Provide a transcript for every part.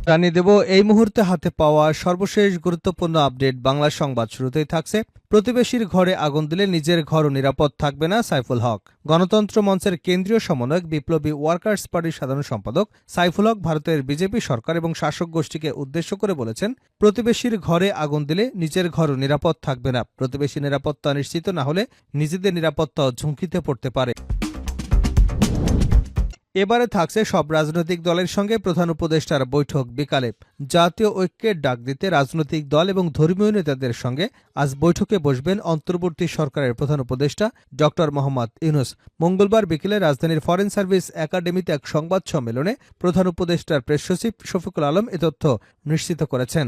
জানিয়ে দেব এই মুহূর্তে হাতে পাওয়া সর্বশেষ গুরুত্বপূর্ণ আপডেট। বাংলা সংবাদ শুরুতেই থাকছে, প্রতিবেশীর ঘরে আগুন দিলে নিজের ঘরও নিরাপদ থাকবে না সাইফুল হক। গণতন্ত্র মঞ্চের কেন্দ্রীয় সমন্বয়ক বিপ্লবী ওয়ার্কার্স পার্টির সাধারণ সম্পাদক সাইফুল হক ভারতের বিজেপি সরকার এবং শাসক গোষ্ঠীকে উদ্দেশ্য করে বলেছেন, প্রতিবেশীর ঘরে আগুন দিলে নিজের ঘরও নিরাপদ থাকবে না। প্রতিবেশী নিরাপত্তা নিশ্চিত না হলে নিজেদের নিরাপত্তাও ঝুঁকিতে পড়তে পারে। এবারে থাকছে সব রাজনৈতিক দলের সঙ্গে প্রধান উপদেষ্টার বৈঠক বিকালে। জাতীয় ঐক্যের ডাক দিতে রাজনৈতিক দল এবং ধর্মীয় নেতাদের সঙ্গে আজ বৈঠকে বসবেন অন্তর্বর্তী সরকারের প্রধান উপদেষ্টা ড মোহাম্মদ ইউনূস। মঙ্গলবার বিকেলে রাজধানীর ফরেন সার্ভিস একাডেমিতে এক সংবাদ সম্মেলনে প্রধান উপদেষ্টার প্রেস সচিব শফিকুল আলম এ তথ্য নিশ্চিত করেছেন।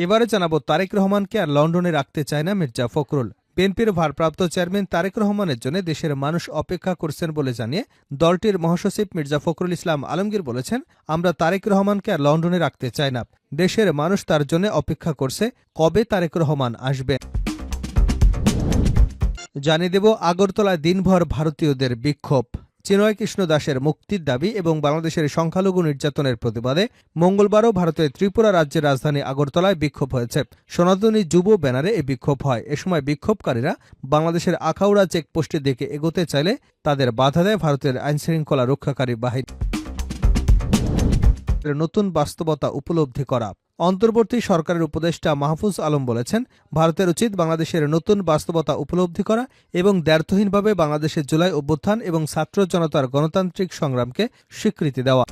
এবারে জানাবো, তারেক রহমানকে আর লন্ডনে রাখতে চায় না মির্জা ফখরুল। বিএনপির ভারপ্রাপ্ত চেয়ারম্যান তারেক রহমানের জন্য দেশের মানুষ অপেক্ষা করছেন বলে জানিয়ে দলটির মহাসচিব মির্জা ফখরুল ইসলাম আলমগীর বলেছেন, আমরা তারেক রহমানকে আর লন্ডনে রাখতে চাই না। দেশের মানুষ তার জন্য অপেক্ষা করছে, কবে তারেক রহমান আসবে। জানিয়ে দেব, আগরতলায় দিনভর ভারতীয়দের বিক্ষোভ। চিন্ময় কৃষ্ণ দাসের মুক্তির দাবি এবং বাংলাদেশের সংখ্যালঘু নির্যাতনের প্রতিবাদে মঙ্গলবারও ভারতের ত্রিপুরা রাজ্যের রাজধানী আগরতলায় বিক্ষোভ হয়েছে। সনাতনী যুব ব্যানারে এই বিক্ষোভ হয়। এ সময় বিক্ষোভকারীরা বাংলাদেশের আখাউড়া চেকপোস্টের দিকে এগোতে চাইলে তাদের বাধা দেয় ভারতের আইনশৃঙ্খলা রক্ষাকারী বাহিনী। নতুন বাস্তবতা উপলব্ধি করা। অন্তর্বর্তী সরকারের উপদেষ্টা মাহফুজ আলম বলেছেন, ভারতের উচিত বাংলাদেশের নতুন বাস্তবতা উপলব্ধি করা এবং দ্ব্যর্থহীনভাবে বাংলাদেশের জুলাই অভ্যুত্থান এবং ছাত্র জনতার গণতান্ত্রিক সংগ্রামকে স্বীকৃতি দেওয়া।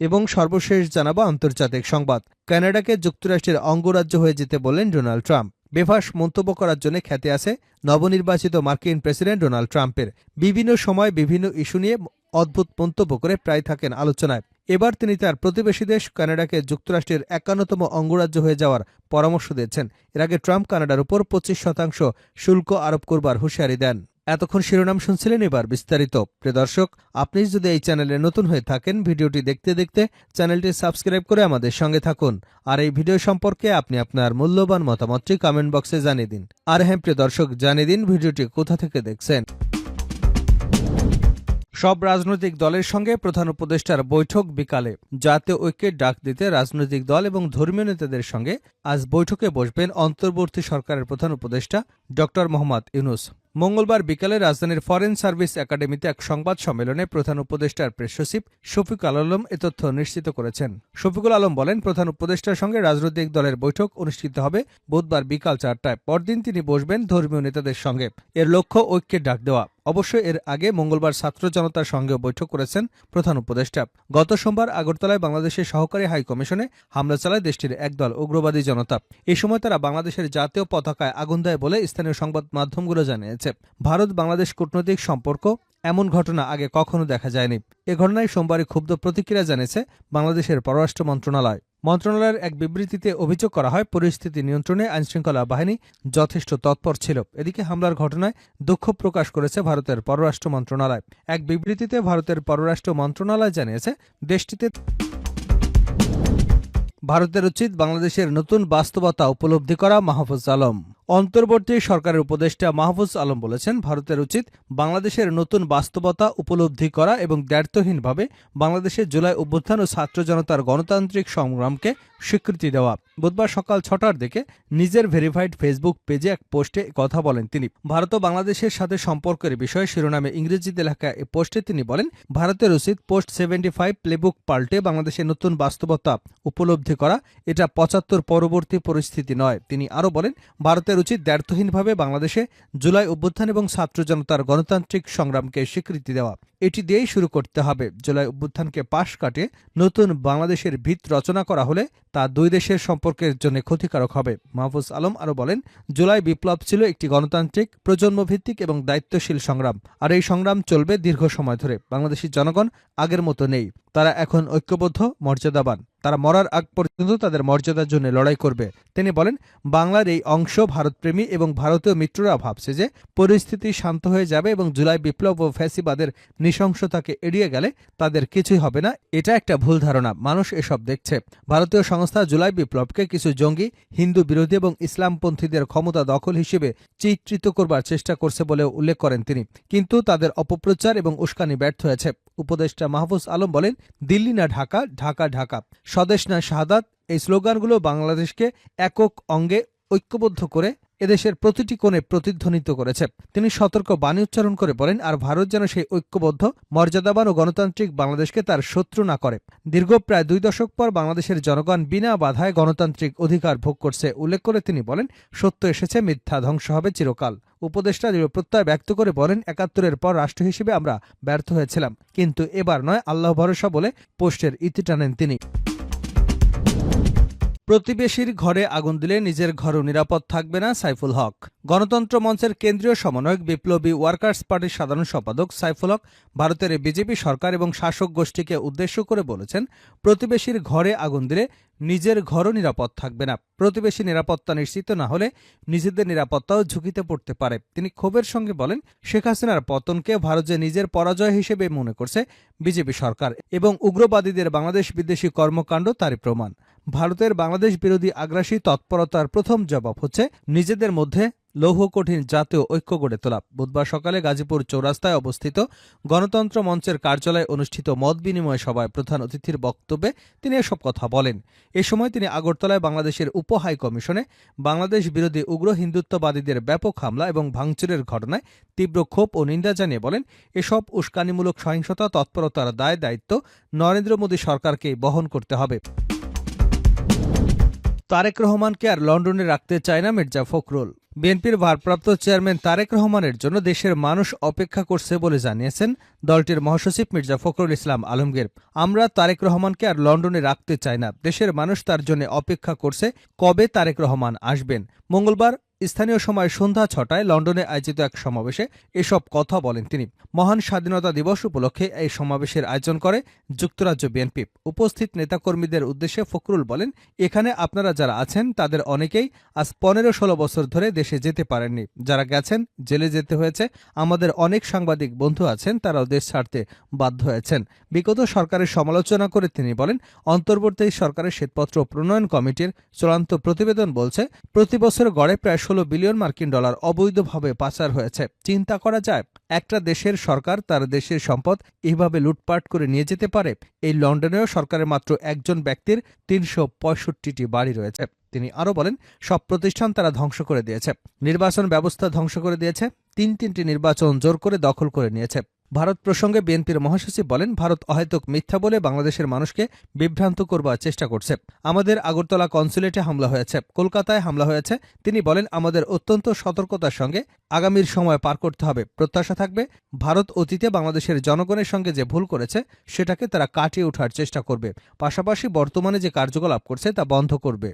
এবং সর্বশেষ জানাবো আন্তর্জাতিক সংবাদ। কানাডাকে যুক্তরাষ্ট্রের অঙ্গরাজ্য হয়ে যেতে বললেন ডোনাল্ড ট্রাম্প। বেফাঁস মন্তব্য করার জন্য খ্যাতি আছে নবনির্বাচিত মার্কিন প্রেসিডেন্ট ডোনাল্ড ট্রাম্পের। বিভিন্ন সময় বিভিন্ন ইস্যু নিয়ে অদ্ভুত মন্তব্য করে প্রায় থাকেন আলোচনায়। এবার তিনি তার প্রতিবেশী দেশ কানাডাকে যুক্তরাষ্ট্রের ৫১তম অঙ্গরাজ্য হয়ে যাওয়ার পরামর্শ দিয়েছেন। এর আগে ট্রাম্প কানাডার উপর ২৫% শুল্ক আরোপ করবার হুঁশিয়ারি দেন। এতক্ষণ শিরোনাম শুনছিলেন, এবার বিস্তারিত। প্রিয় দর্শক, আপনি যদি এই চ্যানেলে নতুন হয়ে থাকেন, ভিডিওটি দেখতে দেখতে চ্যানেলটি সাবস্ক্রাইব করে আমাদের সঙ্গে থাকুন। আর এই ভিডিও সম্পর্কে আপনি আপনার মূল্যবান মতামতটি কমেন্ট বক্সে জানিয়ে দিন। আর হ্যাঁ প্রিয় দর্শক, জানিয়ে দিন ভিডিওটি কোথা থেকে দেখছেন। সব রাজনৈতিক দলের সঙ্গে প্রধান উপদেষ্টার বৈঠক বিকালে। জাতীয় ঐক্যের ডাক দিতে রাজনৈতিক দল এবং ধর্মীয় নেতাদের সঙ্গে আজ বৈঠকে বসবেন অন্তর্বর্তী সরকারের প্রধান উপদেষ্টা ড মোহাম্মদ ইউনূস। মঙ্গলবার বিকালে রাজধানীর ফরেন সার্ভিস একাডেমিতে এক সংবাদ সম্মেলনে প্রধান উপদেষ্টার প্রেস সচিব শফিকুল আলম এ তথ্য নিশ্চিত করেছেন। শফিকুল আলম বলেন, প্রধান উপদেষ্টার সঙ্গে রাজনৈতিক দলের বৈঠক অনুষ্ঠিত হবে বুধবার বিকাল ৪টায়। পরদিন তিনি বসবেন ধর্মীয় নেতাদের সঙ্গে। এর লক্ষ্য ঐক্যের ডাক দেওয়া। অবশ্য এর আগে মঙ্গলবার ছাত্র জনতার সঙ্গেও বৈঠক করেছেন প্রধান উপদেষ্টা। গত সোমবার আগরতলায় বাংলাদেশের সহকারী হাই কমিশনে হামলা চালায় দেশটির একদল উগ্রবাদী জনতা। এ সময় তারা বাংলাদেশের জাতীয় পতাকায় আগুন দেয় বলে স্থানীয় সংবাদ মাধ্যমগুলো জানিয়েছে। ভারত বাংলাদেশ কূটনৈতিক সম্পর্ক এমন ঘটনা আগে কখনো দেখা যায়নি। এ ঘটনায় সোমবারই ক্ষুব্ধ প্রতিক্রিয়া জানিয়েছে বাংলাদেশের পররাষ্ট্র মন্ত্রণালয়। মন্ত্রণালয়ের এক বিবৃতিতে অভিযোগ করা হয়, পরিস্থিতি নিয়ন্ত্রণে আইনশৃঙ্খলা বাহিনী যথেষ্ট তৎপর ছিল। এদিকে হামলার ঘটনায় দুঃখ প্রকাশ করেছে ভারতের পররাষ্ট্র মন্ত্রণালয়। এক বিবৃতিতে ভারতের পররাষ্ট্র মন্ত্রণালয় জানিয়েছে, দেশটিতে ভারতের উচিত বাংলাদেশের নতুন বাস্তবতা উপলব্ধি করা। মাহফুজ আলম। অন্তর্বর্তী সরকারের উপদেষ্টা মাহফুজ আলম বলেছেন, ভারতের উচিত বাংলাদেশের নতুন বাস্তবতা উপলব্ধি করা এবং দ্ব্যর্থহীনভাবে বাংলাদেশের জুলাই অভ্যুত্থান ও ছাত্র জনতার গণতান্ত্রিক সংগ্রামকে স্বীকৃতি দেওয়া। বুধবার সকাল ৬টার দিকে নিজের ভেরিফাইড ফেসবুক পেজে এক পোস্টে কথা বলেন তিনি। ভারত ও বাংলাদেশের সাথে সম্পর্কের বিষয়ে শিরোনামে ইংরেজিতে লেখা এ পোস্টে তিনি বলেন, ভারতের উচিত পোস্ট 75 প্লেবুক পাল্টে বাংলাদেশের নতুন বাস্তবতা উপলব্ধি করা। এটা ৭৫ পরবর্তী পরিস্থিতি নয়। তিনি আরও বলেন, ভারতের উচিত দ্ব্যর্থহীনভাবে বাংলাদেশে জুলাই অভ্যুত্থান এবং ছাত্র জনতার গণতান্ত্রিক সংগ্রামকে স্বীকৃতি দেওয়া। এটি দিয়েই শুরু করতে হবে। জুলাই অভ্যুত্থানকে পাশ কাটিয়ে নতুন বাংলাদেশের ভিত রচনা করা হলে তা দুই দেশের সম্পর্কের জন্য ক্ষতিকারক হবে। মাহফুজ আলম আরও বলেন, জুলাই বিপ্লব ছিল একটি গণতান্ত্রিক, প্রজন্মভিত্তিক এবং দায়িত্বশীল সংগ্রাম। আর এই সংগ্রাম চলবে দীর্ঘ সময় ধরে। বাংলাদেশের জনগণ আগের মতো নেই, তারা এখন ঐক্যবদ্ধ, মর্যাদাবান। তারা মরার আগ পর্যন্ত তাদের মর্যাদার জন্য লড়াই করবে। তিনি বলেন, বাংলার এই অংশ ভারতপ্রেমী এবং ভারতীয় মিত্ররা ভাবছে যে পরিস্থিতি শান্ত হয়ে যাবে এবং জুলাই বিপ্লব ও ফ্যাসিবাদের নৃশংসতাকে এড়িয়ে গেলে তাদের কিছুই হবে না। এটা একটা ভুল ধারণা। মানুষ এসব দেখছে। ভারতীয় সংস্থা জুলাই বিপ্লবকে কিছু জঙ্গি, হিন্দু বিরোধী এবং ইসলামপন্থীদের ক্ষমতা দখল হিসেবে চিত্রিত করবার চেষ্টা করছে বলেও উল্লেখ করেন তিনি। কিন্তু তাদের অপপ্রচার এবং উস্কানি ব্যর্থ হয়েছে। উপদেষ্টা মাহফুজ আলম বলেন, দিল্লি না ঢাকা, ঢাকা ঢাকা, স্বদেশ না শাহাদাত, এই স্লোগানগুলো বাংলাদেশকে একক অঙ্গে ঐক্যবদ্ধ করে এদেশের প্রতিটি কোণে প্রতিধ্বনিত করেছে। তিনি সতর্ক বাণী উচ্চারণ করে বলেন, আর ভারত যেন সেই ঐক্যবদ্ধ, মর্যাদাবান ও গণতান্ত্রিক বাংলাদেশকে তার শত্রু না করে। দীর্ঘ প্রায় 2 দশক পর বাংলাদেশের জনগণ বিনা বাধায় গণতান্ত্রিক অধিকার ভোগ করছে উল্লেখ করে তিনি বলেন, সত্য এসেছে, মিথ্যা ধ্বংস হবে চিরকাল। উপদেষ্টা দৃঢ় প্রত্যয় ব্যক্ত করে বলেন, ৭১-এর পর রাষ্ট্র হিসেবে আমরা ব্যর্থ হয়েছিলাম, কিন্তু এবার নয়, আল্লাহ ভরসা বলে পোস্টের ইতি টানেন তিনি। প্রতিবেশীর ঘরে আগুন দিলে নিজের ঘরও নিরাপদ থাকবে না, সাইফুল হক। গণতন্ত্র মঞ্চের কেন্দ্রীয় সমন্বয়ক, বিপ্লবী ওয়ার্কার্স পার্টির সাধারণ সম্পাদক সাইফুল হক ভারতের বিজেপি সরকার এবং শাসক গোষ্ঠীকে উদ্দেশ্য করে বলেছেন, প্রতিবেশীর ঘরে আগুন দিলে নিজের ঘরও নিরাপদ থাকবে না। প্রতিবেশী নিরাপত্তা নিশ্চিত না হলে নিজেদের নিরাপত্তাও ঝুঁকিতে পড়তে পারে। তিনি ক্ষোভের সঙ্গে বলেন, শেখ হাসিনার পতনকে ভারত যে নিজের পরাজয় হিসেবে মনে করছে বিজেপি সরকার এবং উগ্রবাদীদের বাংলাদেশ বিদ্বেষী কর্মকাণ্ড তারই প্রমাণ। ভারতের বাংলাদেশ বিরোধী আগ্রাসী তৎপরতার প্রথম জবাব হচ্ছে নিজেদের মধ্যে লৌহ কঠিন জাতীয় ঐক্য গড়ে তোলা। বুধবার সকালে গাজীপুর চৌরাস্তায় অবস্থিত গণতন্ত্র মঞ্চের কার্যালয়ে অনুষ্ঠিত মত বিনিময় সভায় প্রধান অতিথির বক্তব্যে তিনি এসব কথা বলেন। এ সময় তিনি আগরতলায় বাংলাদেশের উপ হাই কমিশনে বাংলাদেশ বিরোধী উগ্র হিন্দুত্ববাদীদের ব্যাপক হামলা এবং ভাঙচুরের ঘটনায় তীব্র ক্ষোভ ও নিন্দা জানিয়ে বলেন, এসব উস্কানিমূলক সহিংসতা তৎপরতার দায় দায়িত্ব নরেন্দ্র মোদী সরকারকেই বহন করতে হবে। তারেক রহমানকে আর লন্ডনে রাখতে চায় না মির্জা ফখরুল। বিএনপির ভারপ্রাপ্ত চেয়ারম্যান তারেক রহমানের জন্য দেশের মানুষ অপেক্ষা করছে বলে জানিয়েছেন দলটির মহাসচিব মির্জা ফখরুল ইসলাম আলমগীর। আমরা তারেক রহমানকে আর লন্ডনে রাখতে চাই না। দেশের মানুষ তার জন্য অপেক্ষা করছে কবে তারেক রহমান আসবেন। মঙ্গলবার স্থানীয় সময় সন্ধ্যা ৬টায় লন্ডনে আয়োজিত এক সমাবেশে এসব কথা বলেন তিনি। মহান স্বাধীনতা দিবস উপলক্ষে এই সমাবেশের আয়োজন করে যুক্তরাজ্য বিএনপি। উপস্থিত নেতাকর্মীদের উদ্দেশ্যে ফখরুল বলেন, এখানে আপনারা যারা আছেন তাদের অনেকেই আজ ১৫-১৬ বছর ধরে দেশে যেতে পারেননি। যারা গেছেন জেলে যেতে হয়েছে। আমাদের অনেক সাংবাদিক বন্ধু আছেন, তারাও দেশ ছাড়তে বাধ্য হয়েছেন। বিগত সরকারের সমালোচনা করে তিনি বলেন, অন্তর্বর্তী সরকারের শ্বেতপত্র প্রণয়ন কমিটির চূড়ান্ত প্রতিবেদন বলছে, প্রতি বছর গড়ে প্রায় ১৬ বিলিয়ন মার্কিন ডলার অবৈধভাবে পাচার হয়েছে। চিন্তা করা যায়, একটা দেশের সরকার তার দেশের সম্পদ এইভাবে লুটপাট করে নিয়ে যেতে পারে। এই লন্ডনেও সরকারের মাত্র একজন ব্যক্তির ৩৬৫টি বাড়ি রয়েছে। তিনি আরও বলেন, সব প্রতিষ্ঠান তারা ধ্বংস করে দিয়েছে, নির্বাচন ব্যবস্থা ধ্বংস করে দিয়েছে, তিনটি নির্বাচন জোর করে দখল করে নিয়েছে। ভারত প্রসঙ্গে বিএনপির মহাসচিব বলেন, ভারত অহেতুক মিথ্যা বলে বাংলাদেশের মানুষকে বিভ্রান্ত করবার চেষ্টা করছে। আমাদের আগরতলা কনসুলেটে হামলা হয়েছে, কলকাতায় হামলা হয়েছে। তিনি বলেন, আমাদের অত্যন্ত সতর্কতার সঙ্গে আগামীর সময় পার করতে হবে। প্রত্যাশা থাকবে, ভারত অতীতে বাংলাদেশের জনগণের সঙ্গে যে ভুল করেছে সেটাকে তারা কাটিয়ে ওঠার চেষ্টা করবে, পাশাপাশি বর্তমানে যে কার্যকলাপ করছে তা বন্ধ করবে।